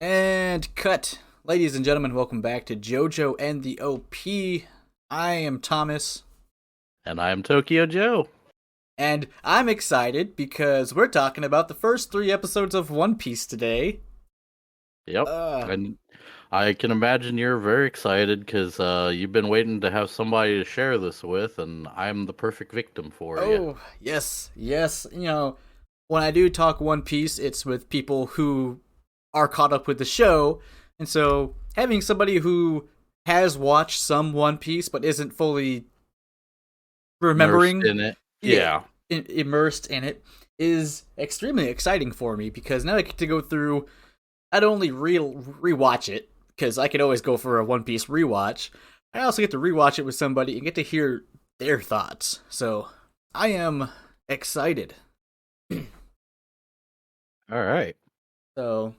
And cut. Ladies and gentlemen, welcome back to JoJo and the OP. I am Thomas, And I'm Tokyo Joe. and I'm excited because we're talking about the first three episodes of One Piece today. Yep. Uh, And I can imagine you're very excited because you've been waiting to have somebody to share this with, and I'm the perfect victim for you. oh, yes, yes. When I do talk One Piece, it's with people who are caught up with the show, and so having somebody who has watched some One Piece but isn't fully Immersed remembering, in it. yeah, Yeah. immersed in it, is extremely exciting for me because now I get to go through. I'd only rewatch it because I could always go for a One Piece rewatch. I also get to rewatch it with somebody and get to hear their thoughts. So I am excited. All right. So,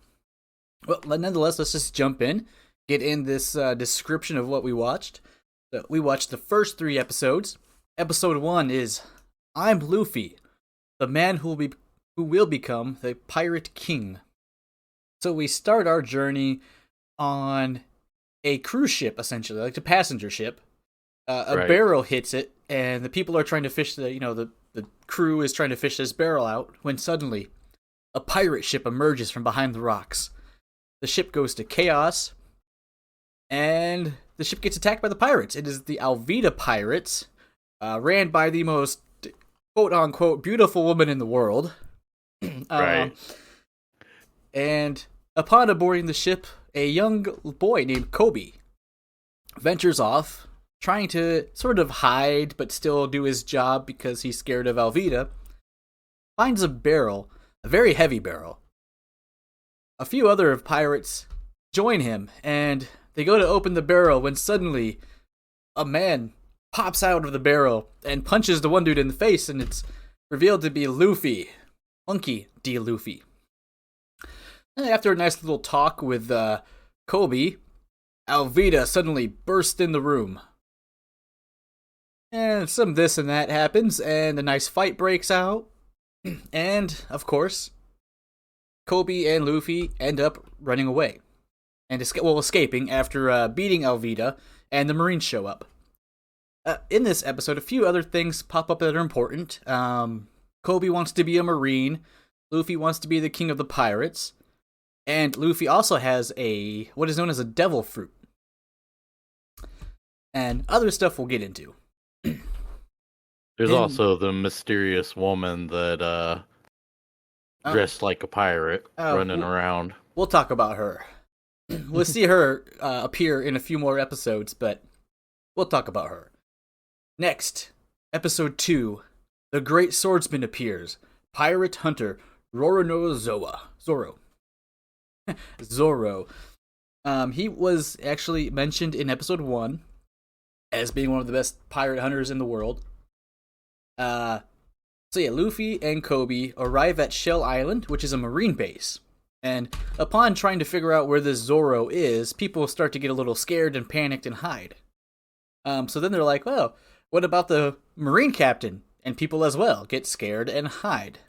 well, nonetheless, let's just jump in, get in this description of what we watched. So we watched the first three episodes. Episode 1 is I'm Luffy, the man who will become the Pirate King. So we start our journey on a cruise ship, essentially, like a passenger ship. A Right. barrel hits it, and the people are trying to fish the crew is trying to fish this barrel out when suddenly a pirate ship emerges from behind the rocks. The ship goes to chaos, and the ship gets attacked by the pirates. It is the Alvida pirates, ran by the most quote-unquote beautiful woman in the world. Right. And upon boarding the ship, a young boy named Kobe ventures off, trying to sort of hide but still do his job because he's scared of Alvida, finds a barrel, a very heavy barrel. A few other pirates join him, and they go to open the barrel when suddenly a man pops out of the barrel and punches the one dude in the face, and it's revealed to be Luffy. Monkey D. Luffy. And after a nice little talk with Kobe, Alvida suddenly bursts in the room. And some this and that happens, and a nice fight breaks out. And, of course, Kobe and Luffy end up running away. And escaping after beating Alvida, and the Marines show up. In this episode, a few other things pop up that are important. Kobe wants to be a Marine. Luffy wants to be the king of the pirates. And Luffy also has what is known as a devil fruit. And other stuff we'll get into. There's And- also the mysterious woman that dressed like a pirate running around. We'll talk about her. We'll see her appear in a few more episodes, but we'll talk about her. Next, episode 2. The Great Swordsman appears. Pirate Hunter Roronoa Zoro. Zoro. He was actually mentioned in episode 1 as being one of the best pirate hunters in the world. So yeah, Luffy and Kobe arrive at Shell Island, which is a marine base. And upon trying to figure out where this Zoro is, people start to get a little scared and panicked and hide. So then they're like, well, what about the marine captain? And people as well get scared and hide.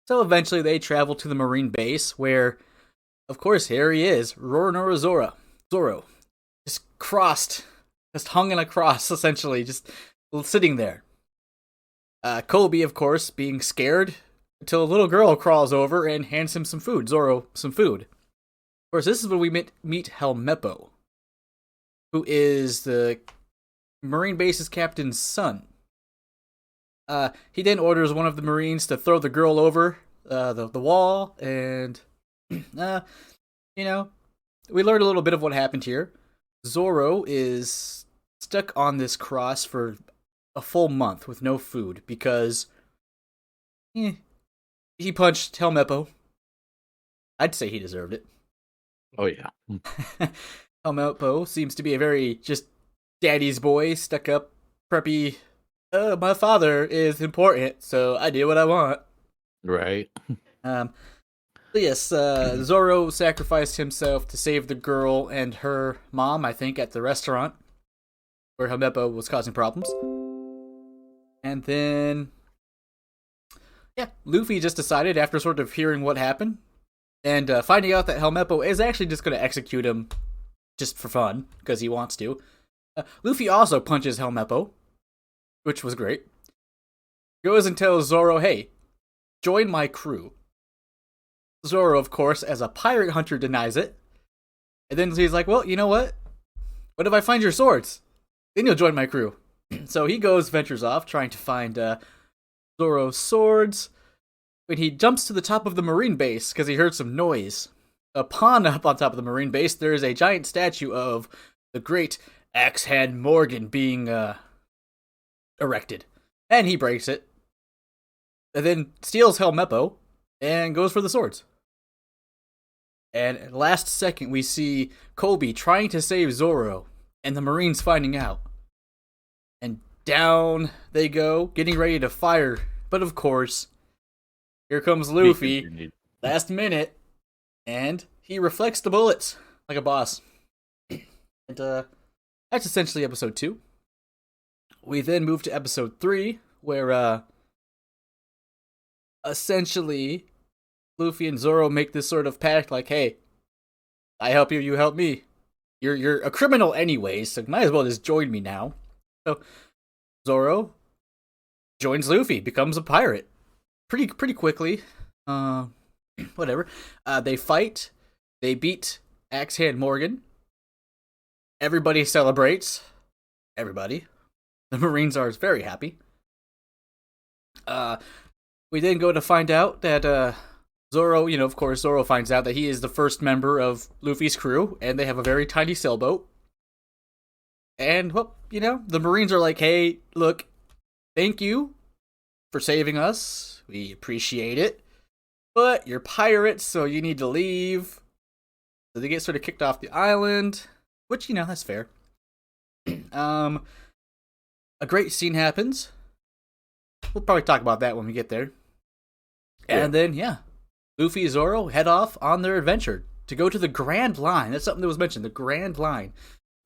So eventually they travel to the marine base where, of course, here he is, Roronoa Zoro. Just crossed, just hung in a cross, essentially, just sitting there. Kobe, of course, being scared until a little girl crawls over and hands him some food. Zoro, some food. Of course, this is when we meet Helmeppo, who is the Marine base's captain's son. He then orders one of the Marines to throw the girl over the wall, and, we learned a little bit of what happened here. Zoro is stuck on this cross for a full month with no food because he punched Helmeppo. I'd say he deserved it. Oh, yeah. Helmeppo seems to be a very just daddy's boy, stuck up, preppy. My father is important, so I do what I want. Right. So yes, Zoro sacrificed himself to save the girl and her mom, I think, at the restaurant where Helmeppo was causing problems. And then, yeah, Luffy just decided, after sort of hearing what happened, And finding out that Helmeppo is actually just going to execute him just for fun, because he wants to. Luffy also punches Helmeppo, which was great. Goes and tells Zoro, hey, join my crew. Zoro, of course, as a pirate hunter, denies it. And then he's like, well, you know what? What if I find your swords? Then you'll join my crew. So he ventures off, trying to find Zoro's swords. When he jumps to the top of the marine base, because he heard some noise. Upon up on top of the marine base, there is a giant statue of the great Axe-Hand Morgan being erected. And he breaks it. And then steals Helmeppo and goes for the swords. And last second, we see Kobe trying to save Zoro, and the Marines finding out. And down they go, getting ready to fire. But of course, here comes Luffy, last minute, and he reflects the bullets like a boss. And that's essentially episode 2. We then move to episode 3, where essentially Luffy and Zoro make this sort of pact, like, hey, I help you, you help me. You're a criminal anyways, so might as well just join me now. So Zoro joins Luffy, becomes a pirate. Pretty quickly. Whatever. They fight. They beat Axe-Hand Morgan. Everybody celebrates. Everybody. The Marines are very happy. We then go to find out that Zoro, of course, Zoro finds out that he is the first member of Luffy's crew, and they have a very tiny sailboat. And, well, the Marines are like, hey, look, thank you for saving us. We appreciate it. But you're pirates, so you need to leave. So they get sort of kicked off the island, which, that's fair. A great scene happens. We'll probably talk about that when we get there. And then, Luffy and Zoro head off on their adventure to go to the Grand Line. That's something that was mentioned, the Grand Line.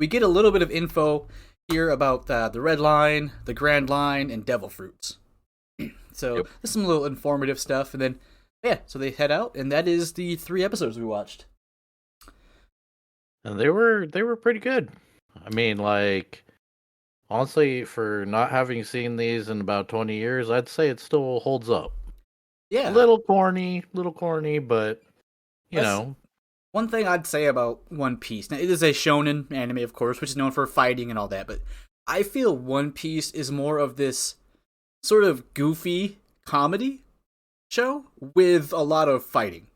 We get a little bit of info here about the Red Line, the Grand Line, and Devil Fruits. So there's some little informative stuff, and then so they head out, and that is the 3 episodes we watched. And they were pretty good. I mean, like, honestly, for not having seen these in about 20 years, I'd say it still holds up. Yeah. A little corny, but, you know. One thing I'd say about One Piece, now it is a shonen anime, of course, which is known for fighting and all that, but I feel One Piece is more of this sort of goofy comedy show with a lot of fighting.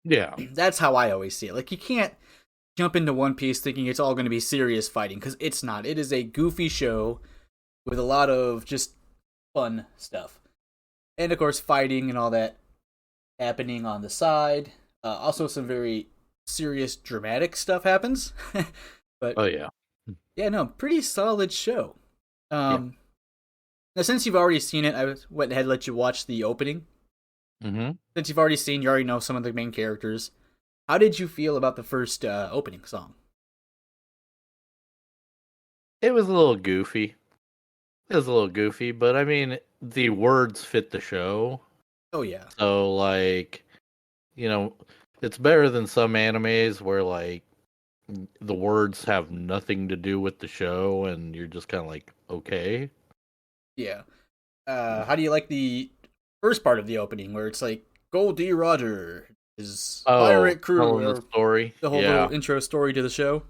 Yeah. That's how I always see it. Like, you can't jump into One Piece thinking it's all going to be serious fighting, because it's not. It is a goofy show with a lot of just fun stuff. And, of course, fighting and all that happening on the side. Also, some very serious, dramatic stuff happens. But oh, yeah. Yeah, no, pretty solid show. Now, since you've already seen it, I went ahead and let you watch the opening. Mm-hmm. Since you've already seen, you already know some of the main characters. How did you feel about the first opening song? It was a little goofy. But I mean, the words fit the show. Oh, yeah. So, like, it's better than some animes where, like, the words have nothing to do with the show and you're just kind of like, okay. Yeah. How do you like the first part of the opening where it's like, Goldie Roger, his pirate crew, the story. The whole little intro story to the show?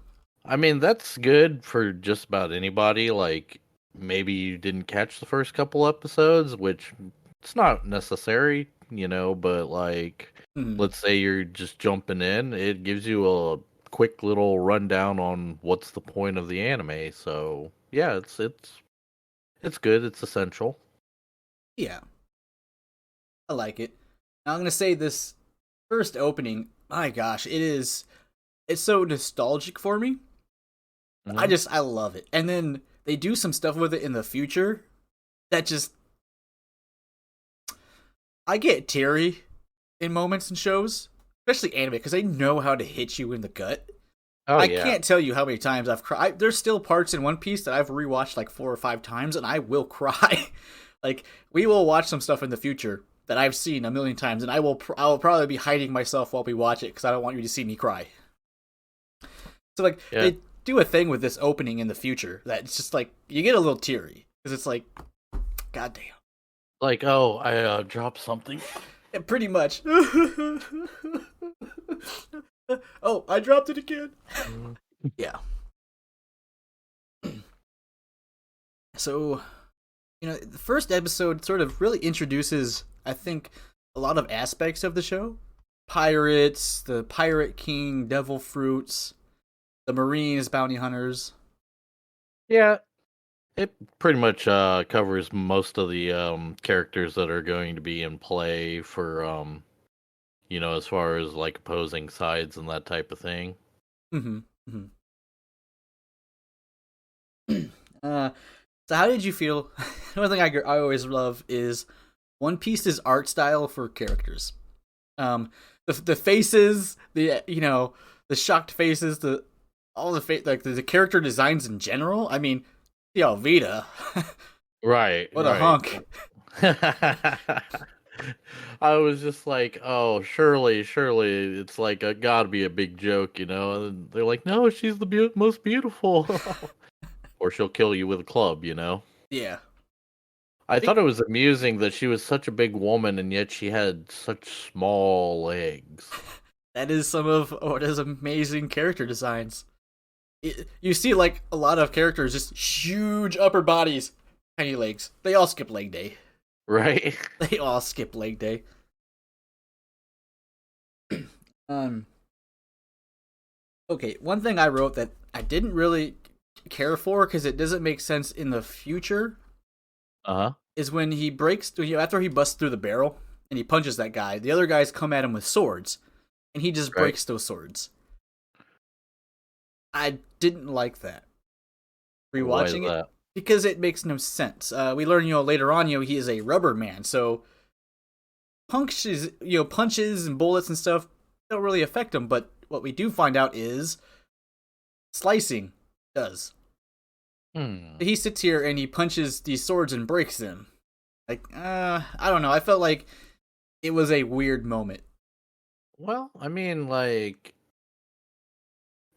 I mean, that's good for just about anybody. Like, maybe you didn't catch the first couple episodes, which it's not necessary, but like, let's say you're just jumping in, it gives you a quick little rundown on what's the point of the anime. So yeah, it's good. It's essential. Yeah, I like it. Now I'm gonna say this first opening. My gosh, it's so nostalgic for me. Mm-hmm. I love it. And then they do some stuff with it in the future that just, I get teary in moments in shows, especially anime, because they know how to hit you in the gut. I can't tell you how many times I've cried. There's still parts in One Piece that I've rewatched like 4 or 5 times, and I will cry. Like, we will watch some stuff in the future that I've seen a million times, and I will probably be hiding myself while we watch it because I don't want you to see me cry. So like they do a thing with this opening in the future that it's just like you get a little teary because it's like, goddamn. Like, oh, I dropped something. Yeah, pretty much. Oh, I dropped it again. Yeah. So, the first episode sort of really introduces, I think, a lot of aspects of the show. Pirates, the Pirate King, Devil Fruits, the Marines, bounty hunters. Yeah, it pretty much covers most of the characters that are going to be in play for, as far as like opposing sides and that type of thing. Mm-hmm. So how did you feel? One thing I always love is One Piece's art style for characters. The faces, the shocked faces, all the like the character designs in general. I mean, the Alvida, right? What a hunk. I was just like, oh, surely, it's like gotta be a big joke, And they're like, no, she's the most beautiful, or she'll kill you with a club, Yeah. I thought it was amusing that she was such a big woman and yet she had such small legs. That is some of Oda's amazing character designs. You see, like, a lot of characters, just huge upper bodies, tiny legs. They all skip leg day. Right? They all skip leg day. Okay, one thing I wrote that I didn't really care for because it doesn't make sense in the future. Is when he breaks, after he busts through the barrel and he punches that guy, the other guys come at him with swords, and he just breaks those swords. I didn't like that. Rewatching it, because it makes no sense. We learn, later on, he is a rubber man, so punches and bullets and stuff don't really affect him. But what we do find out is slicing does. He sits here and he punches these swords and breaks them. Like, I don't know. I felt like it was a weird moment. Well, I mean, like,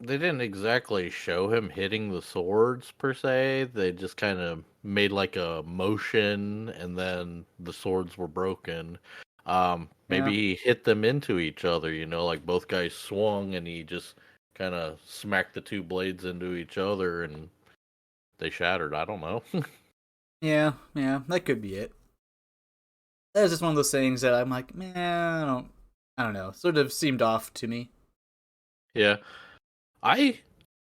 they didn't exactly show him hitting the swords, per se. They just kind of made, like, a motion, and then the swords were broken. Maybe he hit them into each other, like both guys swung, and he just kind of smacked the two blades into each other, and they shattered. I don't know. Yeah, that could be it. That was just one of those things that I'm like, man, I don't know. Sort of seemed off to me. Yeah. I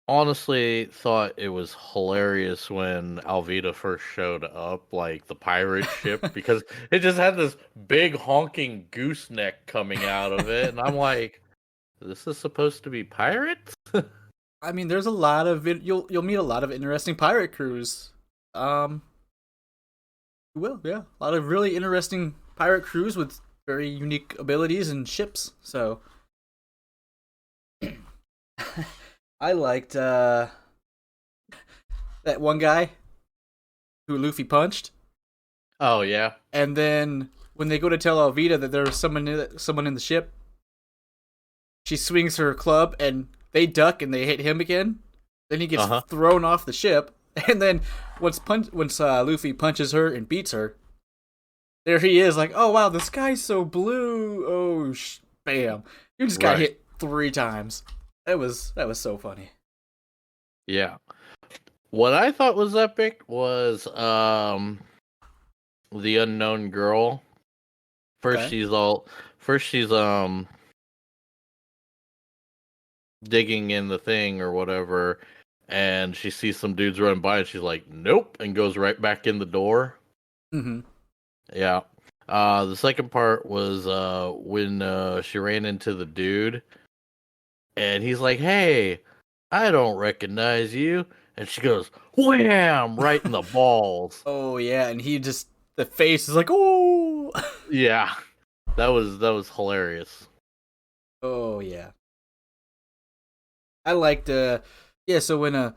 honestly thought it was hilarious when Alvida first showed up, like the pirate ship, because it just had this big honking gooseneck coming out of it, and I'm like, this is supposed to be pirates? I mean, there's a lot of you'll meet a lot of interesting pirate crews. You will, yeah, a lot of really interesting pirate crews with very unique abilities and ships. So, I liked that one guy who Luffy punched. Oh yeah, and then when they go to tell Alvida that there's someone in the ship, she swings her club and they duck and they hit him again. Then he gets thrown off the ship, and then once Luffy punches her and beats her, there he is, like, oh wow, the sky's so blue. Oh, bam! You just got hit 3 times. That was so funny. Yeah. What I thought was epic was the unknown girl. First she's digging in the thing or whatever, and she sees some dudes run by, and she's like, nope, and goes right back in the door. Yeah. The second part was when she ran into the dude, and he's like, hey, I don't recognize you. And she goes, wham, right in the balls. Oh yeah, and the face is like, oh. Yeah. That was hilarious. Oh yeah. I liked so when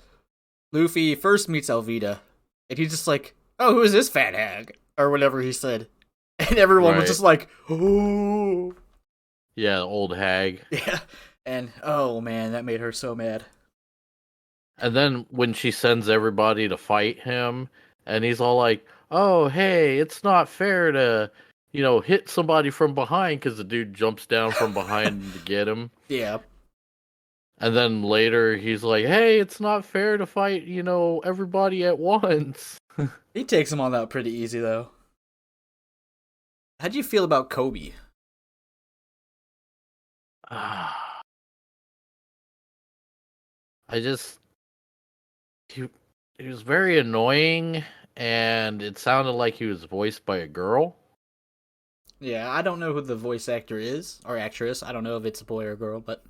Luffy first meets Alvida, and he's just like, oh, who is this fat hag? Or whatever he said. And everyone was Right. just like, oh. Yeah, old hag. Yeah. And oh man, that made her so mad. And then when she sends everybody to fight him, and he's all like, "Oh, hey, it's not fair to, hit somebody from behind," because the dude jumps down from behind to get him. Yeah. And then later he's like, "Hey, it's not fair to fight, everybody at once." He takes him on that pretty easy though. How do you feel about Kobe? I just he he was very annoying, and it sounded like he was voiced by a girl. Yeah, I don't know who the voice actor is or actress. I don't know if it's a boy or a girl, but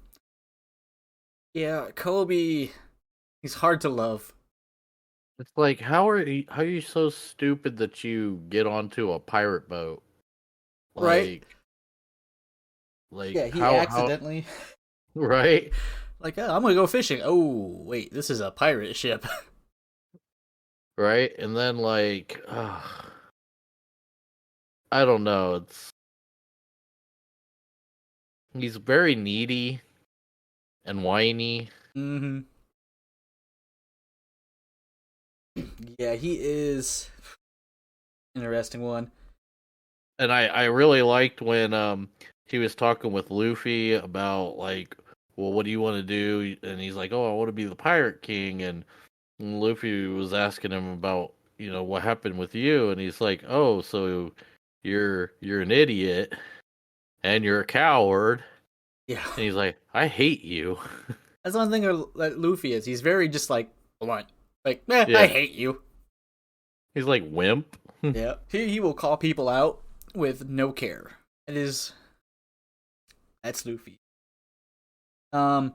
yeah, Kobe, he's hard to love. It's like, how are you so stupid that you get onto a pirate boat? Right? Like like Yeah, he how accidentally right? like, oh, I'm gonna go fishing. Oh, wait, this is a pirate ship. Right? And then I don't know, he's very needy and whiny. hmm Yeah, he is interesting one. And I really liked when he was talking with Luffy about like, well, what do you want to do? And he's like, "Oh, I want to be the pirate king." And Luffy was asking him about, what happened with you, and he's like, "Oh, so you're an idiot and you're a coward." Yeah, And he's like, "I hate you." that's one thing that Luffy is. He's very just like blunt. Like, I Yeah, hate you. he's like wimp. Yeah, he will call people out with no care. It is that's Luffy. What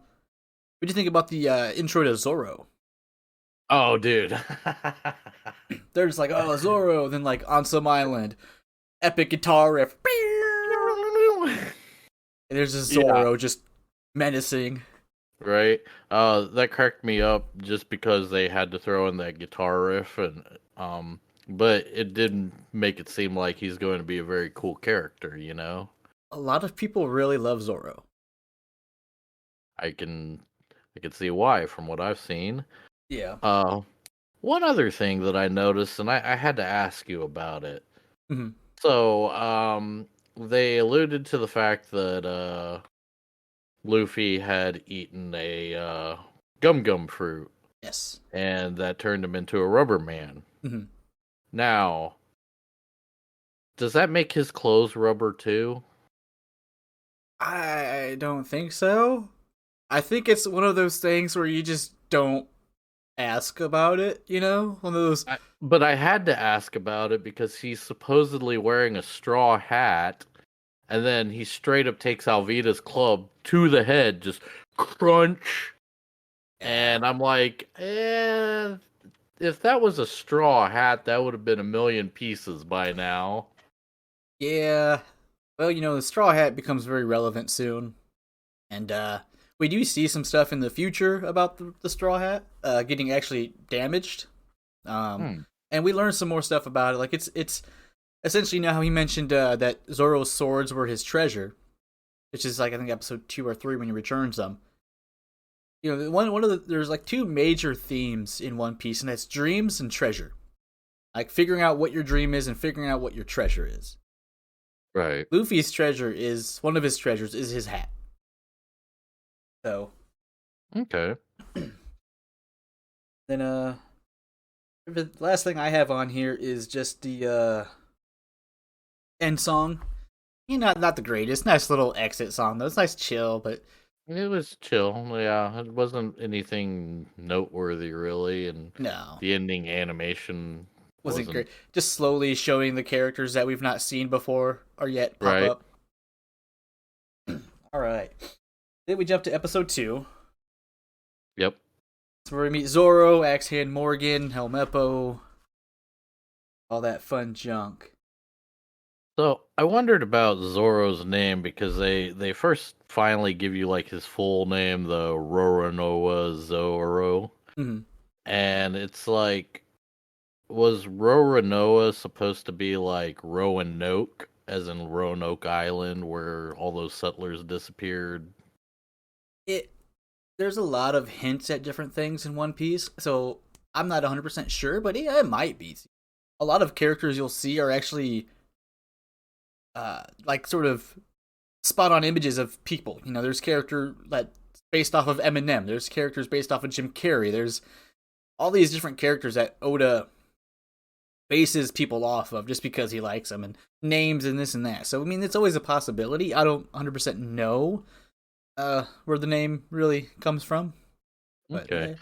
do you think about the intro to Zoro? Oh, dude. They're just like, oh, Zoro, then like on some island, epic guitar riff, and there's this Yeah, Zoro just menacing. right. That cracked me up just because they had to throw in that guitar riff, and but it didn't make it seem like he's going to be a very cool character. A lot of people really love Zoro. I can I can see why from what I've seen. Yeah. Uh, one other thing that I noticed, and I had to ask you about it. hmm So, they alluded to the fact that Luffy had eaten a gum gum fruit, Yes. and that turned him into a rubber man. hmm Now, does that make his clothes rubber too? I don't think so. I think it's one of those things where you just don't ask about it, you know? One of those. But I had to ask about it because he's supposedly wearing a straw hat, and then he straight up takes Alvida's club to the head, just crunch. Yeah. And I'm like, if that was a straw hat, that would have been a million pieces by now. Yeah. Well, the Straw Hat becomes very relevant soon. And we do see some stuff in the future about the Straw Hat getting actually damaged. Um, Hmm. and we learn some more stuff about it. Like it's essentially now he mentioned that Zoro's swords were his treasure, which is like I think episode 2 or 3 when he returns them. One of there's like two major themes in One Piece, and that's dreams and treasure. Like figuring out what your dream is and figuring out what your treasure is. Right. Luffy's treasure is one of his treasures is his hat. So Okay. then the last thing I have on here is just the end song. Not the greatest. Nice little exit song though. It's nice chill, but It was chill. Yeah, it wasn't anything noteworthy really, and no. the ending animation Wasn't wasn't great. Just slowly showing the characters that we've not seen before or yet pop right. up. Alright. Then we jump to episode 2. Yep. It's where we meet Zoro, Axe Hand Morgan, Helmeppo, all that fun junk. So I wondered about Zoro's name because they first finally give you like his full name, the Roronoa Zoro, hmm and it's like, was Roronoa supposed to be like Roanoke, as in Roanoke Island, where all those settlers disappeared? It there's a lot of hints at different things in One Piece, so I'm not 100% sure, but yeah, it might be. A lot of characters you'll see are actually like sort of spot on images of people. You know, there's character that based off of Eminem. There's characters based off of Jim Carrey. There's all these different characters that Oda bases people off of just because he likes them, and names and this and that. So I mean, it's always a possibility. I don't 100% know where the name really comes from, but Okay.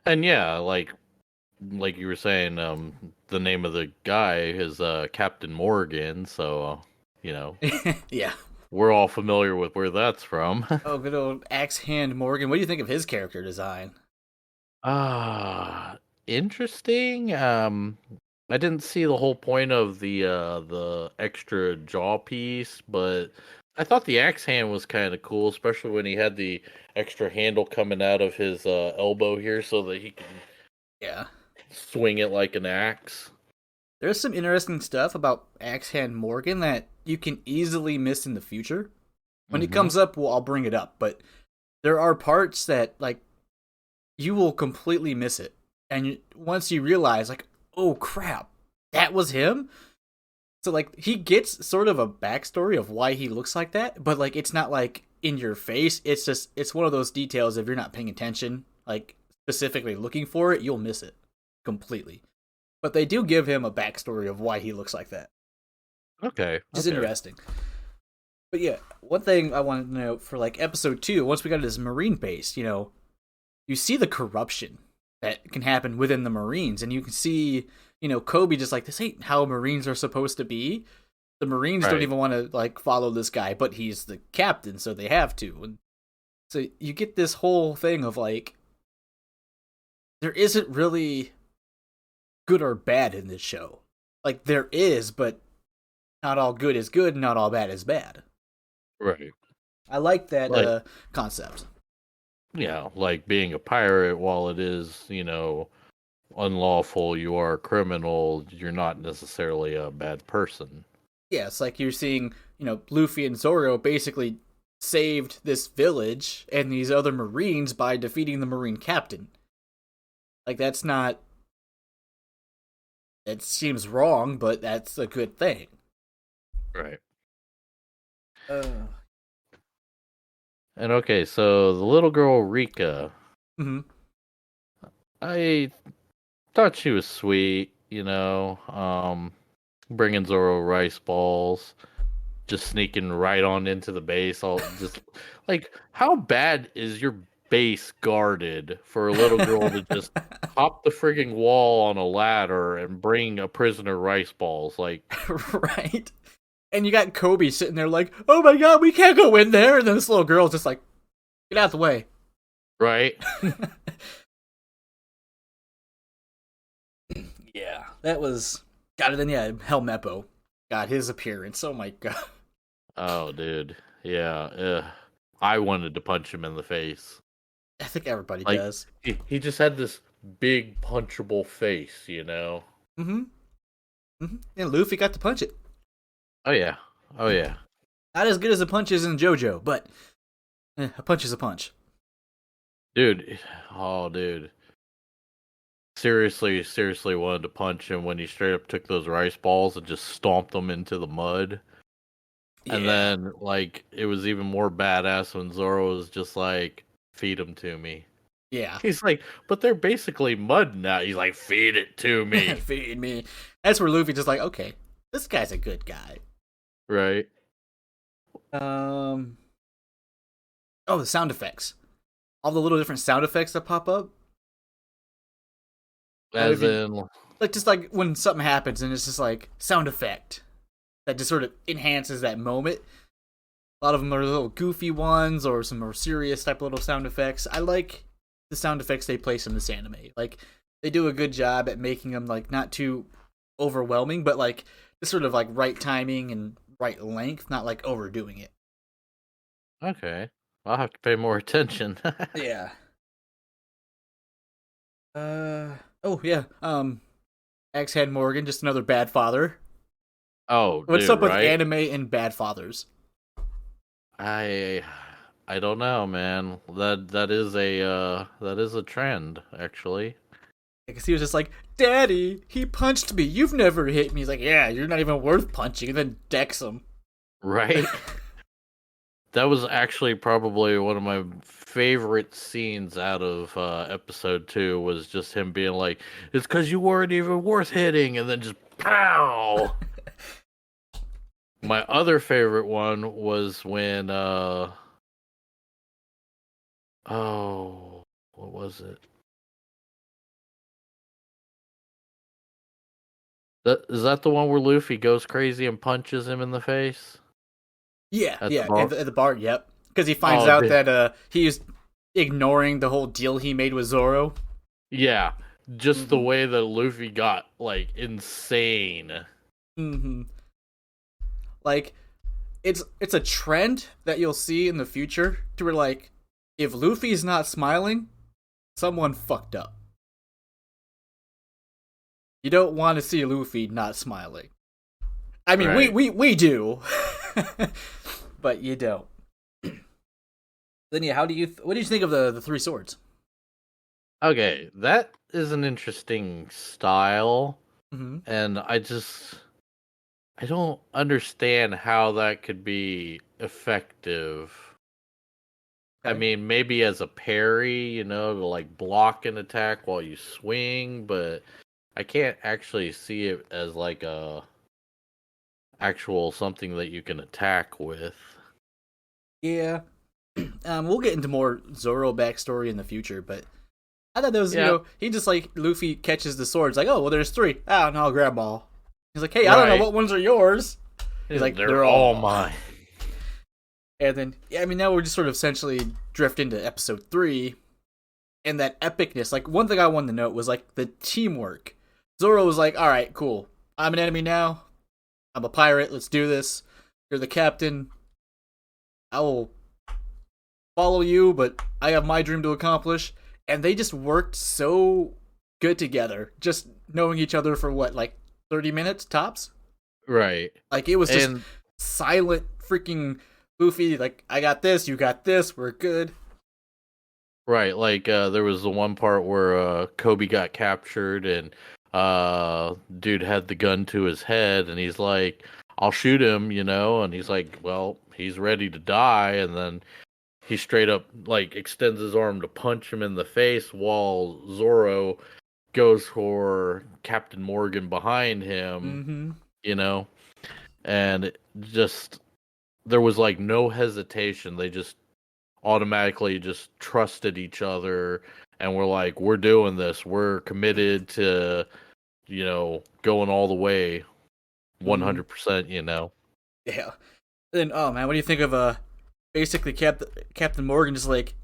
And yeah, like you were saying, the name of the guy is Captain Morgan, so you know, yeah. we're all familiar with where that's from. Oh, good old Axe Hand Morgan. What do you think of his character design? Ah, interesting. I didn't see the whole point of the extra jaw piece, but I thought the axe hand was kind of cool, especially when he had the extra handle coming out of his elbow here, so that he can Yeah. swing it like an axe. There's some interesting stuff about Axe Hand Morgan that you can easily miss in the future. When it Mm-hmm. comes up, well, I'll bring it up, but there are parts that like you will completely miss it. And once you realize like, "Oh crap, that was him?" So like he gets sort of a backstory of why he looks like that, but like it's not like in your face. It's just it's one of those details if you're not paying attention, like specifically looking for it, you'll miss it completely. But they do give him a backstory of why he looks like that, Okay, which is okay. interesting. But yeah, one thing I wanted to note for like episode 2, once we got to this Marine base, you know, you see the corruption that can happen within the Marines, and you can see, you know, Kobe just like, this ain't how Marines are supposed to be. The Marines don't Right. even want to like follow this guy, but he's the captain, so they have to. And so you get this whole thing of like, there isn't really good or bad in this show. Like there is, but not all good is good, not all bad is bad. Right. I like that Like, concept. yeah, like being a pirate, while it is, unlawful, you are a criminal, you're not necessarily a bad person. Yeah, it's like you're seeing, you know, Luffy and Zoro basically saved this village and these other Marines by defeating the Marine captain. Like that's not, it seems wrong, but that's a good thing. Right. Uh, And okay, so the little girl Rika, mm-hmm. I thought she was sweet, bringing Zoro rice balls, just sneaking right on into the base. All just like, how bad is your base guarded for a little girl to just hop the frigging wall on a ladder and bring a prisoner rice balls? Like, Right? And you got Kobe sitting there like, oh my god, we can't go in there. And then this little girl's just like, get out of the way. right? Yeah, that was. God, and then yeah, Helmeppo. God, his appearance. Oh my god. Oh, dude, yeah. I wanted to punch him in the face. I think everybody Like, does. he just had this big punchable face, you know. Mm-hmm. Mm-hmm. And Luffy got to punch it. Oh yeah, oh yeah, Not as good as the punches in JoJo, but a punch is a punch. dude. Oh, dude. Seriously wanted to punch him when he straight up took those rice balls and just stomped them into the mud. And Yeah. then, like, it was even more badass when Zoro was just like, "Feed them to me." Yeah. He's like, "But they're basically mud now." He's like, "Feed it to me." Feed me. That's where Luffy just like, okay, this guy's a good guy. Right? Um. Oh, the sound effects. All the little different sound effects that pop up. I don't As even in, like just like when something happens and it's just like sound effect that just sort of enhances that moment. A lot of them are little goofy ones or some more serious type of little sound effects. I like the sound effects they place in this anime. Like they do a good job at making them like not too overwhelming, but like just sort of like right timing and right length, not like overdoing it. okay, I'll have to pay more attention. Yeah. Oh yeah. Egghead Morgan, just another bad father. Oh, What's dude, up with right? anime and bad fathers? I I don't know, man. That is a trend, actually. Because he was just like, Daddy, he punched me. You've never hit me. He's like, yeah, you're not even worth punching. And then decks him. Right? That was actually probably one of my favorite scenes out of episode 2 was just him being like, "It's because you weren't even worth hitting," and then just pow. My other favorite one was when oh, what was it? That is that the one where Luffy goes crazy and punches him in the face Yeah, at the yeah, bar? at the bar, yep. Because he finds Oh, out that he's ignoring the whole deal he made with Zoro. yeah, just the Mm-hmm. way that Luffy got like insane. Mm-hmm. Like, it's a trend that you'll see in the future to where, like, if Luffy's not smiling, someone fucked up. You don't want to see Luffy not smiling. I mean, we Right. we, we do, but you don't. Then yeah, what do you think of the three swords? Okay, that is an interesting style, Mm-hmm. and I don't understand how that could be effective. I Okay. mean, maybe as a parry, to like block an attack while you swing, but I can't actually see it as like a actual something that you can attack with. Yeah. We'll get into more Zoro backstory in the future, but I thought that was, Yeah, he just like Luffy catches the swords, like, oh well, there's three. Ah, no, I'll grab them all. He's like, hey, I don't know right. what ones are yours. He's like, They're they're all all. mine. And then, yeah, I mean, now we're just sort of essentially drift into episode 3, and that epicness. Like, one thing I wanted to note was like the teamwork. Zoro was like, all right, cool. I'm an enemy now. I'm a pirate. Let's do this. You're the captain. I will follow you, but I have my dream to accomplish. And they just worked so good together, just knowing each other for what, like 30 minutes tops? Right. Like, it was just And silent freaking Luffy, like, I got this, you got this, we're good. right, like there was the one part where Kobe got captured and dude had the gun to his head and he's like, "I'll shoot him," and he's like, "Well, he's ready to die," and then he straight up like extends his arm to punch him in the face while Zoro goes for Captain Morgan behind him, Mm-hmm. you know, and just there was like no hesitation. They just automatically just trusted each other and were like, we're doing this. We're committed to, going all the way Mm-hmm. 100%. Yeah. Then, oh man, what do you think of basically Captain Morgan just like,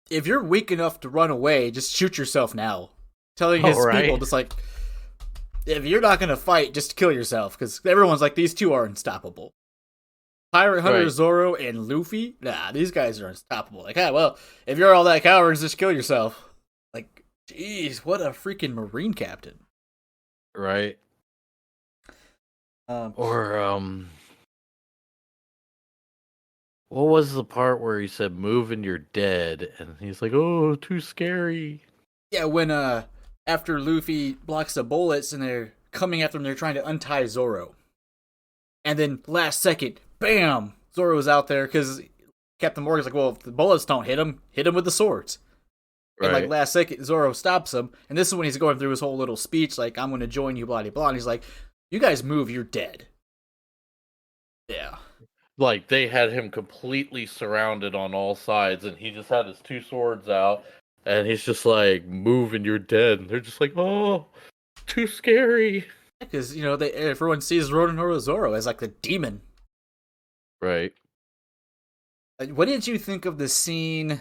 if you're weak enough to run away, just shoot yourself now. Telling All his people right. just like, if you're not gonna fight, just kill yourself, because everyone's like, these two are unstoppable. Pirate Hunter Right. Zoro and Luffy, nah, these guys are unstoppable. Like, ah, well, if you're all that cowards, just kill yourself. Like, jeez, what a freaking Marine captain. Right. Um, Or, what was the part where he said, move and you're dead? And he's like, oh, too scary. yeah, when after Luffy blocks the bullets and they're coming after him, they're trying to untie Zoro, and then last second, bam, Zoro's out there because Captain Morgan's like, well, if the bullets don't hit him with the swords. And like Right. last second, Zoro stops him, and this is when he's going through his whole little speech, like, "I'm going to join you," blah blah blah. And he's like, "You guys move, you're dead." Yeah, Like, they had him completely surrounded on all sides, and he just had his two swords out, and he's just like, move and you're dead. And they're just like, oh, too scary. because everyone sees Roronoa Zoro as like the demon. Right. What did you think of the scene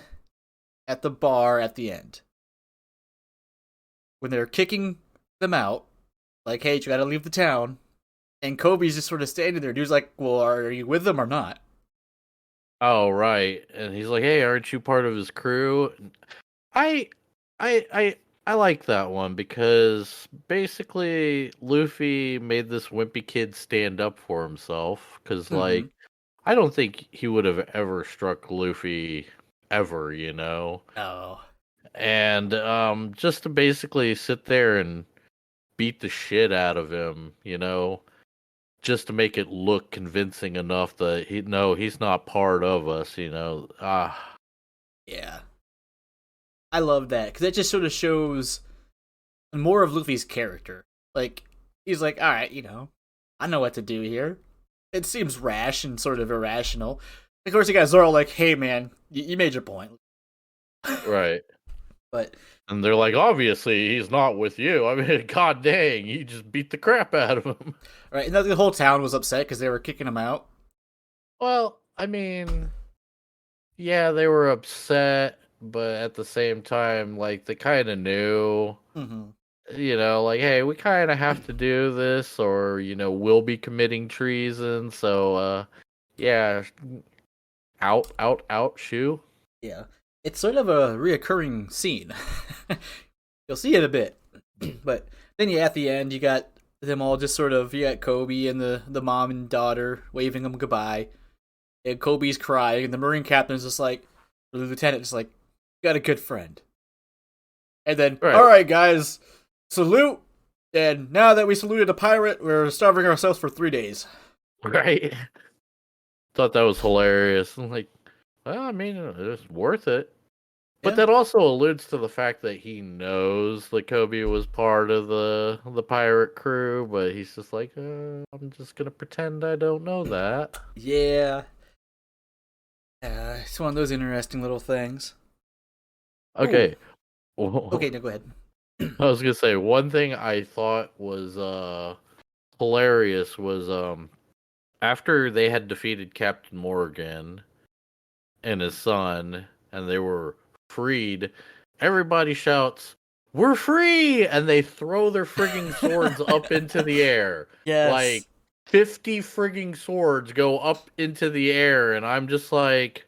at the bar at the end when they're kicking them out? Like, hey, you got to leave the town, and Kobe's just sort of standing there. Dude's like, well, are you with them or not? Oh, right. And he's like, hey, aren't you part of his crew? I, I, I like that one because basically Luffy made this wimpy kid stand up for himself. Because, Mm-hmm. like, I don't think he would have ever struck Luffy ever, you know? Oh, And just to basically sit there and beat the shit out of him, you know? Just to make it look convincing enough that he's not part of us, you know? yeah. I love that because it just sort of shows more of Luffy's character. Like, he's like, all right, I know what to do here. It seems rash and sort of irrational. Of course, you got Zoro like, hey, man, you made your point. Right. But, And they're like, obviously, he's not with you. I mean, god dang, you just beat the crap out of him. right, and the whole town was upset because they were kicking him out. Well, I mean, yeah, they were upset, but at the same time, like, they kind of knew, Mm-hmm. like, hey, we kind of have to do this, or, we'll be committing treason, so, yeah, out, out, out, shoo. Yeah. It's sort of a reoccurring scene. You'll see it a bit. But then, yeah, at the end, you got them all just sort of, you got Kobe and the mom and daughter waving them goodbye. And Kobe's crying, and the Marine captain's just like, the lieutenant is like, got a good friend. And then, Right, alright, guys, salute. And now that we saluted a pirate, we're starving ourselves for 3 days. right. Thought that was hilarious. I'm like, well, I mean, it's worth it. But Yeah. that also alludes to the fact that he knows that Kobe was part of the pirate crew, but he's just like, I'm just gonna pretend I don't know that. Yeah. It's one of those interesting little things. Ooh. Okay. Okay, no, go ahead. I was gonna say one thing I thought was hilarious was after they had defeated Captain Morgan and his son and they were freed, everybody shouts, "We're free!" And they throw their frigging swords up into the air. Yes. Like 50 frigging swords go up into the air, and I'm just like,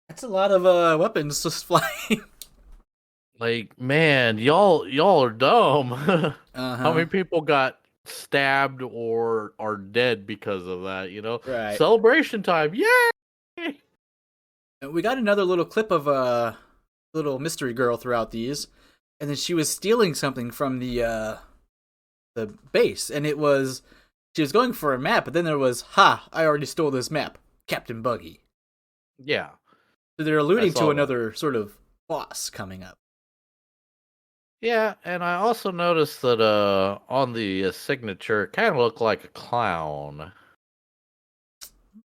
That's a lot of weapons just flying. man, y'all are dumb. How Uh-huh. many people got stabbed or are dead because of that, you know? Right. Celebration time. Yay! And we got another little clip of a little mystery girl throughout these, and then she was stealing something from the base, and it was she was going for a map, but then there was, ha, I already stole this map, Captain Buggy. Yeah, So they're I alluding to saw that. another sort of boss coming up. Yeah, and I also noticed that on the signature, it kind of looked like a clown.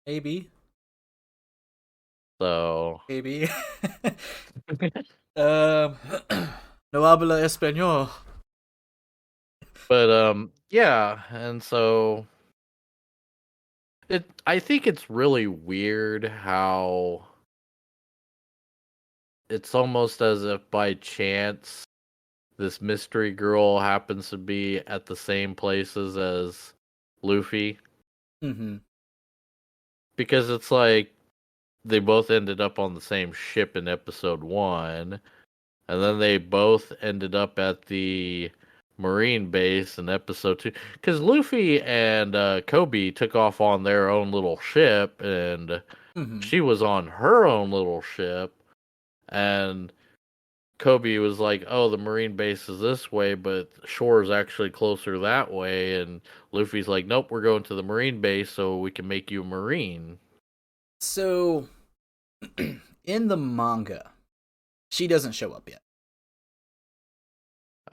Maybe. So, Maybe. um No habla español. but yeah, and so I think it's really weird how it's almost as if by chance this mystery girl happens to be at the same places as Luffy, Mm-hmm. because it's like they both ended up on the same ship in episode 1, and then they both ended up at the Marine base in episode 2. Because Luffy and Kobe took off on their own little ship, and Mm-hmm. she was on her own little ship, and Kobe was like, "Oh, the Marine base is this way, but shore is actually closer that way." And Luffy's like, "Nope, we're going to the Marine base so we can make you a Marine." So in the manga, she doesn't show up yet.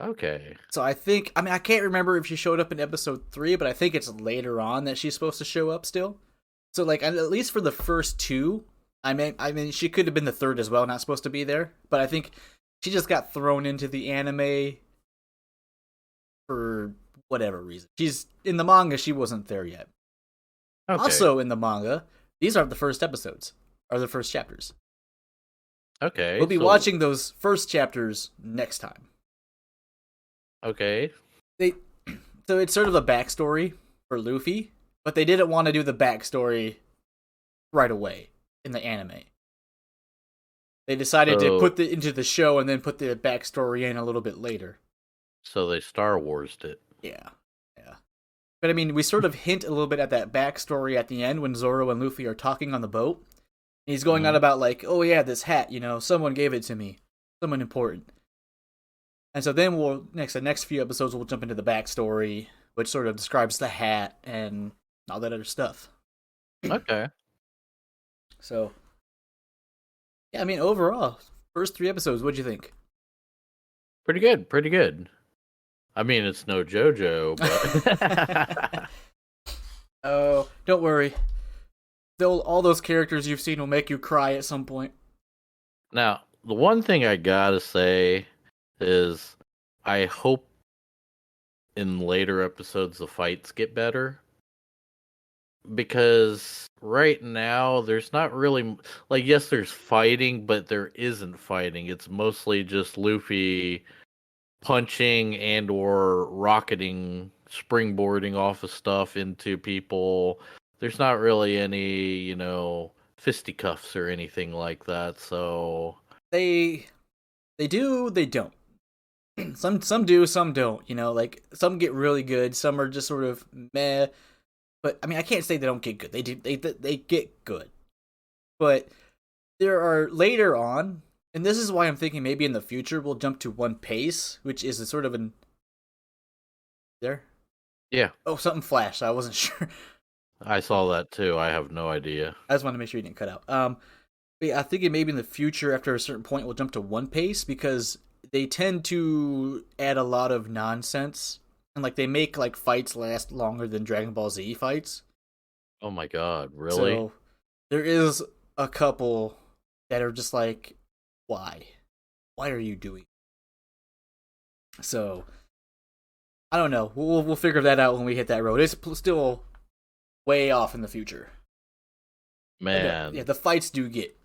Okay. So I can't remember if she showed up in episode 3, but I think it's later on that she's supposed to show up still. So like at least for the first two, I mean she could have been the third as well, not supposed to be there, but I think she just got thrown into the anime for whatever reason. She's in the manga, she wasn't there yet. Okay. Also in the manga, these are the first episodes, are the first chapters. We'll Okay. be So watching those first chapters next time. okay. They so it's sort of a backstory for Luffy, but they didn't want to do the backstory right away in the anime. They decided to So put it into the show and then put the backstory in a little bit later. so they Star Wars'd it. Yeah, yeah. But I mean, we sort of hint a little bit at that backstory at the end when Zoro and Luffy are talking on the boat. He's going on Hmm. about like, oh yeah, this hat, someone gave it to me, someone important. And so then the next few episodes we'll jump into the backstory, which sort of describes the hat and all that other stuff. Okay. So yeah, I mean overall, first 3 episodes, what'd you think? Pretty good. Pretty good. I mean, it's no JoJo, but Oh, don't worry. All those characters you've seen will make you cry at some point. now the one thing I gotta say is I hope in later episodes the fights get better, because right now there's not really, like, yes, there's fighting, but there isn't fighting. It's mostly just Luffy punching and or rocketing, springboarding off of stuff into people. There's not really any, fisticuffs or anything like that. So They do, they don't. Some do, some don't. Like some get really good, some are just sort of meh. But I mean, I can't say they don't get good. They do. They get good. But there are later on, and this is why I'm thinking maybe in the future we'll jump to One Pace, which is a sort of an there. yeah, Oh, something flashed. I wasn't sure. I saw that too. I have no idea. I just wanted to make sure you didn't cut out. But yeah, I think maybe in the future, after a certain point, we'll jump to One Pace because they tend to add a lot of nonsense and like they make like fights last longer than Dragon Ball Z fights. Oh my god, really? So there is a couple that are just like, why? Why are you doing? So I don't know. We'll figure that out when we hit that road. It's still way off in the future. Man. Yeah, the fights do get,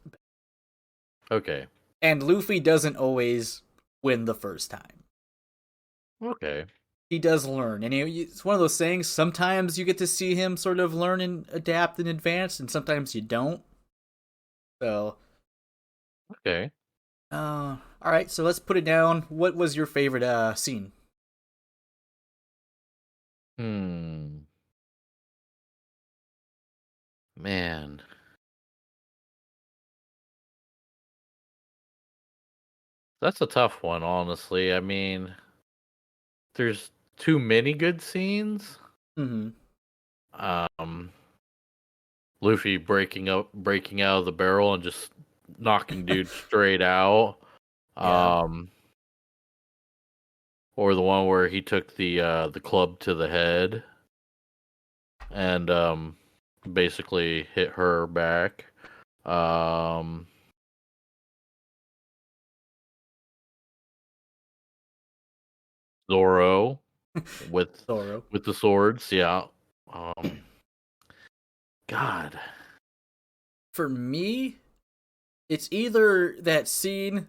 Okay. and Luffy doesn't always win the first time. Okay. He does learn, and it's one of those things. Sometimes you get to see him sort of learn and adapt and advance, and sometimes you don't. So, Okay. all right. So let's put it down. What was your favorite scene? Hmm. Man. That's a tough one, honestly. I mean, there's too many good scenes. Mm-hmm. Um, Luffy breaking out of the barrel and just knocking dude straight out. Yeah. Or the one where he took the club to the head and basically hit her back. Um, Zoro with Zoro. with the swords, yeah. Um, God. For me, it's either that scene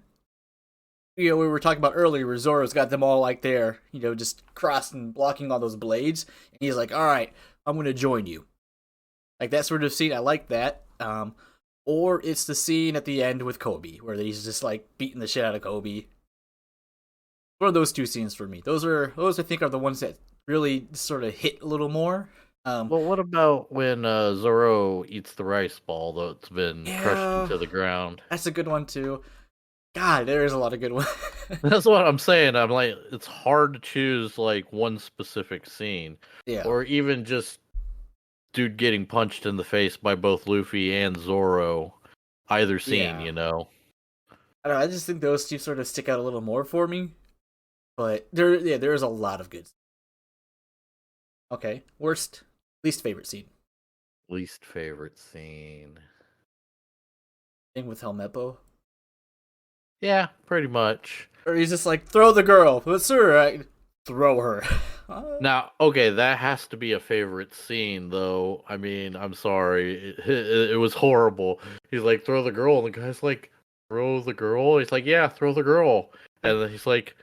we were talking about earlier where Zoro's got them all like there, just crossing, blocking all those blades, and he's like, "All right, I'm gonna join you." Like that sort of scene, I like that. Or it's the scene at the end with Kobe where he's just like beating the shit out of Kobe. One of those two scenes for me. Those I think are the ones that really sort of hit a little more. Well, what about when Zoro eats the rice ball that's been crushed Yeah, into the ground? that's a good one too. God, there is a lot of good ones. That's what I'm saying. I'm like, it's hard to choose like one specific scene, Yeah, or even just dude getting punched in the face by both Luffy and Zoro. Either scene, yeah. I don't know. I just think those two sort of stick out a little more for me. But there is a lot of good. Okay, least favorite scene. Least favorite scene. Thing with Helmeppo, Yeah, pretty much. or he's just like throw the girl. But sir, throw her. Now, okay, that has to be a favorite scene, though. I mean, I'm sorry, it was horrible. He's like, throw the girl, and the guy's like, throw the girl. He's like, yeah, throw the girl, and then he's like,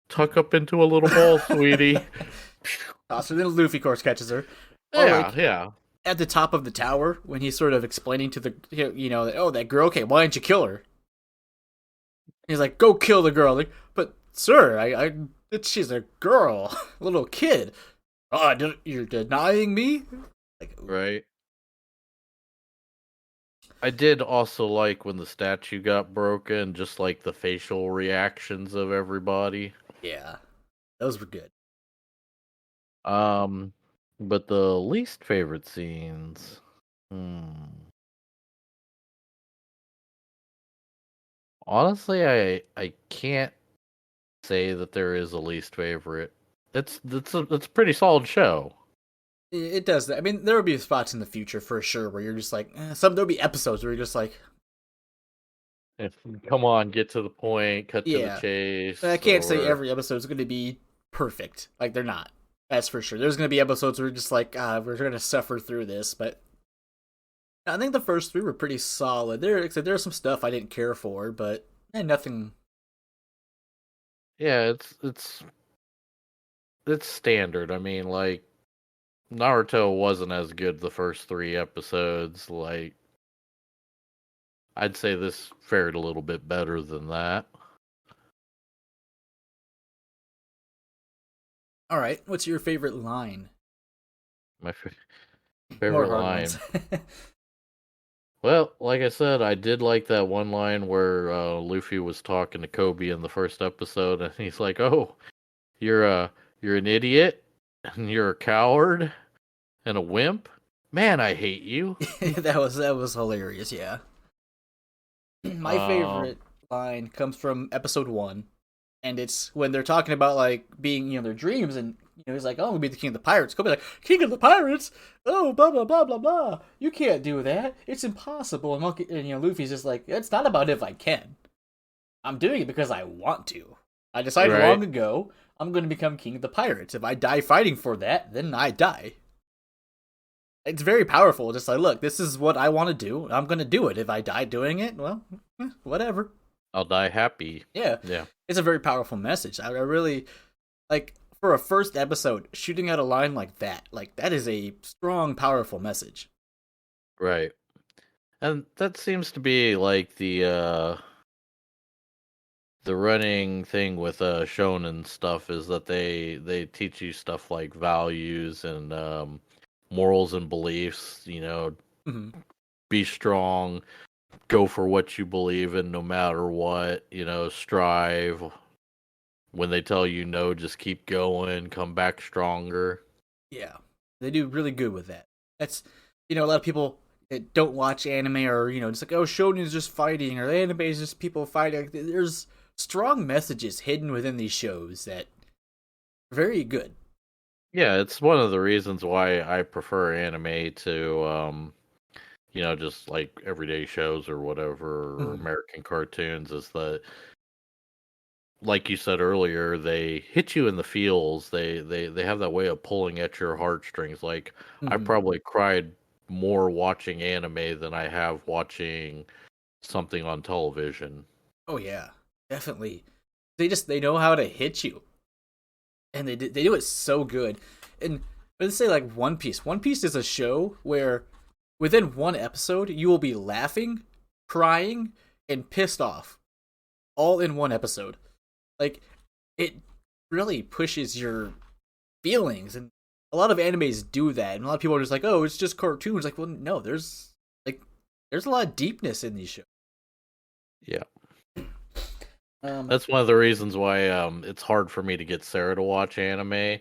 tuck up into a little ball, sweetie. So then Luffy, of course, catches her. Or Yeah, like yeah. at the top of the tower when he's sort of explaining to the oh that girl. Okay, why didn't you kill her? he's like, "Go kill the girl." Like, but sir, she's a girl, a little kid. Oh, you're denying me? Like, Right. I did also like when the statue got broken, just like the facial reactions of everybody. yeah, those were good. Um, but the least favorite scenes. Hmm. Honestly, I can't say that there is a least favorite. It's a pretty solid show. It does that. I mean, there will be spots in the future for sure where you're just like, there'll be episodes where you're just like, If come on, get to the point, cut to the yeah. I chase, can't say or every episode is going to be perfect. Like, they're not. That's for sure. There's going to be episodes where you're just like, we're going to suffer through this. But I think the first three were pretty solid. There's some stuff I didn't care for, but nothing. yeah, it's standard. I mean, like Naruto wasn't as good the first three episodes. Like I'd say this fared a little bit better than that. All right. What's your favorite line? My More favorite hard ones. line. Well, like I said, I did like that one line where Luffy was talking to Kobe in the first episode, and he's like, "Oh, you're an idiot, and you're a coward, and a wimp. Man, I hate you." That was hilarious. Yeah. My Um, favorite line comes from episode 1, and it's when they're talking about like being their dreams, and he's like, "Oh, we'll be the king of the pirates." Kobe's like, "King of the pirates? Oh, blah blah blah blah blah. You can't do that. It's impossible." And Luffy's just like, "It's not about if I can. I'm doing it because I want to. I decided right? long ago I'm going to become king of the pirates. If I die fighting for that, then I die." It's very powerful. Just like, look, this is what I want to do. I'm going to do it. If I die doing it, well, whatever. I'll die happy. Yeah, Yeah, it's a very powerful message. I really like for a first episode shooting out a line like that. Like that is a strong, powerful message. right. And that seems to be like the running thing with shonen stuff is that they teach you stuff like values and morals and beliefs. Mm-hmm. Be strong, go for what you believe in, no matter what. Strive. When they tell you no, just keep going. Come back stronger. Yeah, they do really good with that. That's a lot of people that don't watch anime or just like, oh, shonen is just fighting or anime is just people fighting. Like, there's strong messages hidden within these shows that are very good. Yeah, it's one of the reasons why I prefer anime to just like everyday shows or whatever, or Mm-hmm. American cartoons, is that like you said earlier, they hit you in the feels. They have that way of pulling at your heartstrings. Like I Mm-hmm. probably cried more watching anime than I have watching something on television. Oh yeah, definitely. They know how to hit you, and they do it so good. And let's say like One Piece. One Piece is a show where within one episode you will be laughing, crying, and pissed off all in one episode. Like it really pushes your feelings, and a lot of animes do that. And a lot of people are just like, "Oh, it's just cartoons." Like, well, no, like there's a lot of deepness in these shows. Yeah. Um, That's one of the reasons why it's hard for me to get Sarah to watch anime.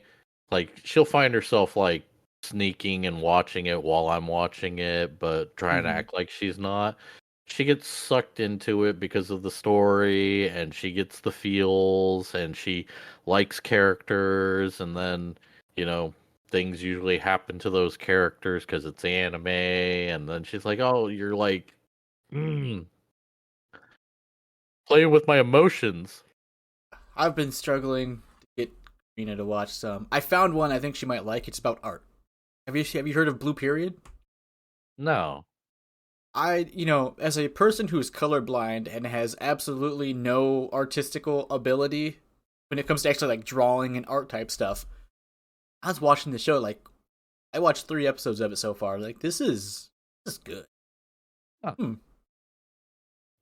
Like she'll find herself like sneaking and watching it while I'm watching it, but trying to mhm. act like she's not. She gets sucked into it because of the story, and she gets the feels, and she likes characters, and then you know things usually happen to those characters because it's anime, and then she's like, "Oh, you're like mm, playing with my emotions." I've been struggling to get Karina to watch some. I found one I think she might like. It's about art. Have you heard of Blue Period? No. As a person who's colorblind and has absolutely no artistical ability when it comes to actually like drawing and art type stuff, I was watching the show. Like, I watched 3 episodes of it so far. Like, this is good. Huh. Hmm.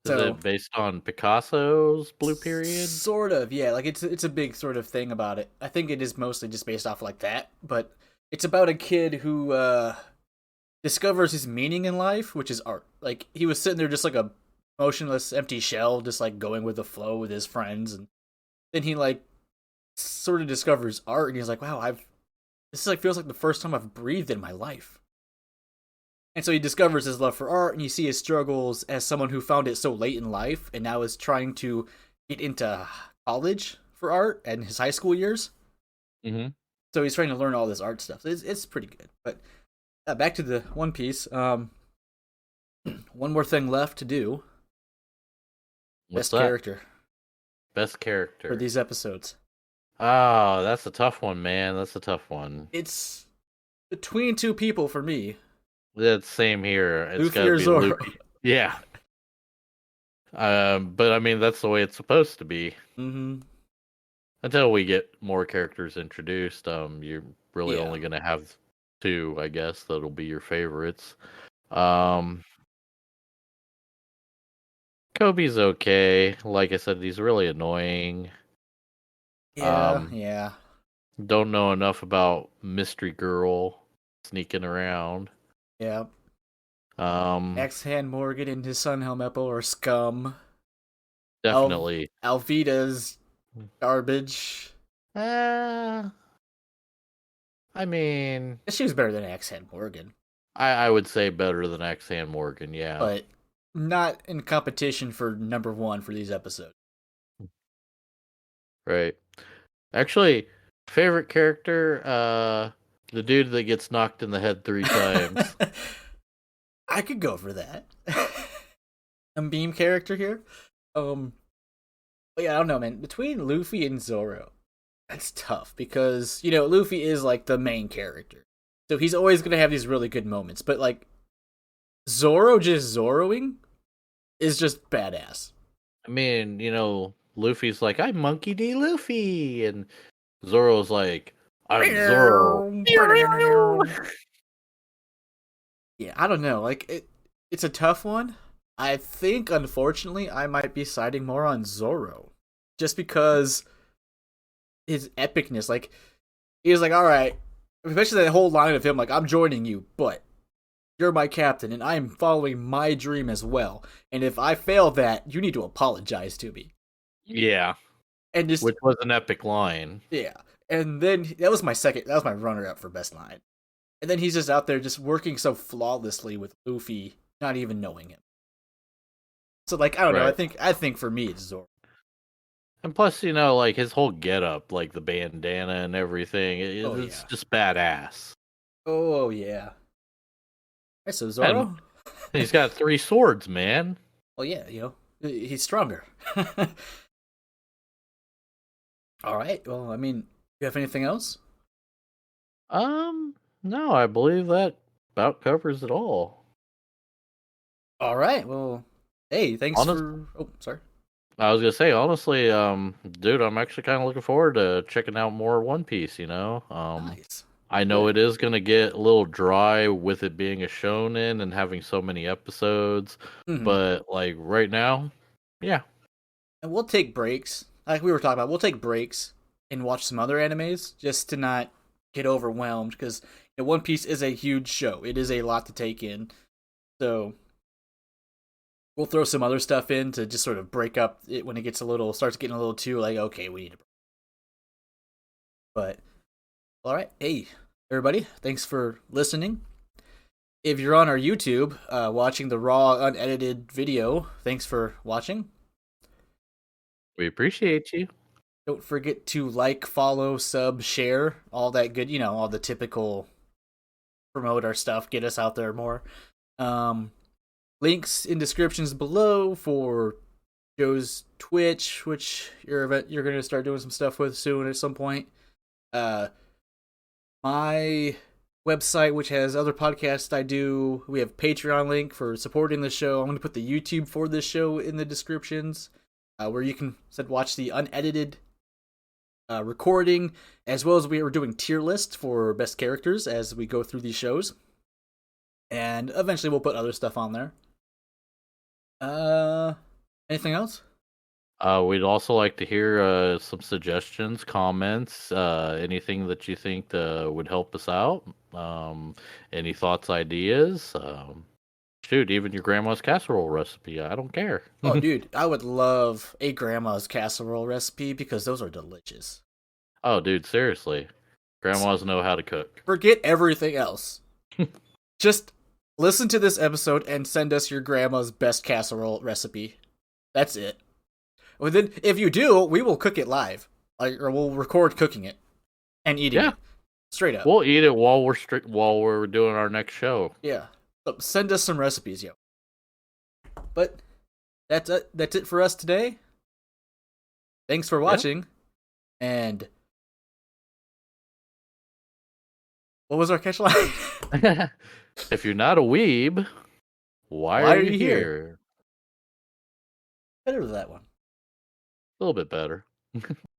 Is So it based on Picasso's Blue Period? sort of, yeah. Like it's a big sort of thing about it. I think it is mostly just based off like that, but it's about a kid who discovers his meaning in life, which is art. Like he was sitting there just like a motionless, empty shell, just like going with the flow with his friends, and then he like sort of discovers art, and he's like, "Wow, this like feels like the first time I've breathed in my life." And so he discovers his love for art, and you see his struggles as someone who found it so late in life, and now is trying to get into college for art and his high school years. Mm-hmm. So he's trying to learn all this art stuff. It's pretty good. But back to the One Piece. One more thing left to do. What's Best that? character Best for character. these episodes. Oh, that's a tough one, man. That's a tough one. It's between two people for me. That's same here. It's Luffy got to or be Zoro. Luffy. Yeah. But I mean, that's the way it's supposed to be. Mm-hmm. Until we get more characters introduced, you're really Yeah. only gonna have two, I guess, that'll be your favorites. Um, Kobe's okay. Like I said, he's really annoying. Yeah, Um, yeah. don't know enough about Mystery Girl sneaking around. Yeah. Um, X-Hand Morgan and his son Helmeppo or scum. definitely. Alvida's garbage. Uh, I mean, She was better than X-Hand Morgan, I would say better than X-Hand Morgan, yeah. but not in competition for number one for these episodes. Right. Actually, favorite character, the dude that gets knocked in the head 3 times. I could go for that. A meme character here. But yeah, I don't know, man. Between Luffy and Zoro, that's tough because Luffy is like the main character, so he's always gonna have these really good moments. But like Zoro just Zoroing is just badass. I mean, Luffy's like, I'm Monkey D. Luffy, and Zoro's like, I'm Zoro. Yeah, I don't know. Like it's a tough one. I think, unfortunately, I might be siding more on Zoro, just because his epicness. Like he was like, all right, especially that whole line of him, like, I'm joining you, but you're my captain, and I'm following my dream as well. And if I fail that, you need to apologize to me. Yeah. And just Which was an epic line. yeah. And then that was my runner up for best line. And then he's just out there just working so flawlessly with Luffy, not even knowing him. So like, I don't know, I think for me it's Zoro. And plus, like his whole getup, like the bandana and everything, it's just badass. Oh yeah. Alright, so Zoro? And he's got 3 swords, man. Well, yeah, he's stronger. Alright, well, I mean, you have anything else? No, I believe that about covers it all. Alright, well, hey, thanks for... Oh, sorry. I was gonna say, honestly, dude, I'm actually kind of looking forward to checking out more One Piece, Nice. I know it is gonna get a little dry with it being a shonen and having so many episodes, but like right now, yeah. And we'll take breaks, like we were talking about. We'll take breaks and watch some other animes just to not get overwhelmed, because One Piece is a huge show. It is a lot to take in, so we'll throw some other stuff in to just sort of break up it when it starts getting a little too like, okay, we need to. But all right, hey everybody, thanks for listening. If you're on our YouTube watching the raw unedited video, thanks for watching. We appreciate you. Don't forget to like, follow, sub, share, all that good, all the typical promote our stuff, get us out there more. Links in descriptions below for Joe's Twitch, which you're going to start doing some stuff with soon at some point. My website, which has other podcasts I do. We have Patreon link for supporting the show. I'm going to put the YouTube for this show in the descriptions, where you can watch the unedited recording, as well as we are doing tier lists for best characters as we go through these shows. And eventually we'll put other stuff on there. Anything else? We'd also like to hear some suggestions, comments, anything that you think would help us out. Any thoughts, ideas? Shoot, even your grandma's casserole recipe. I don't care. Oh, dude, I would love a grandma's casserole recipe because those are delicious. Oh, dude, seriously. Grandmas know how to cook. Forget everything else. Just listen to this episode and send us your grandma's best casserole recipe. That's it. Well, then, if you do, we will cook it live, or we'll record cooking it and eating it straight up. We'll eat it while we're doing our next show. Yeah, so send us some recipes, yo. But that's it. That's it for us today. Thanks for watching, and what was our catch line? If you're not a weeb, why are you here? Better than that one. A little bit better.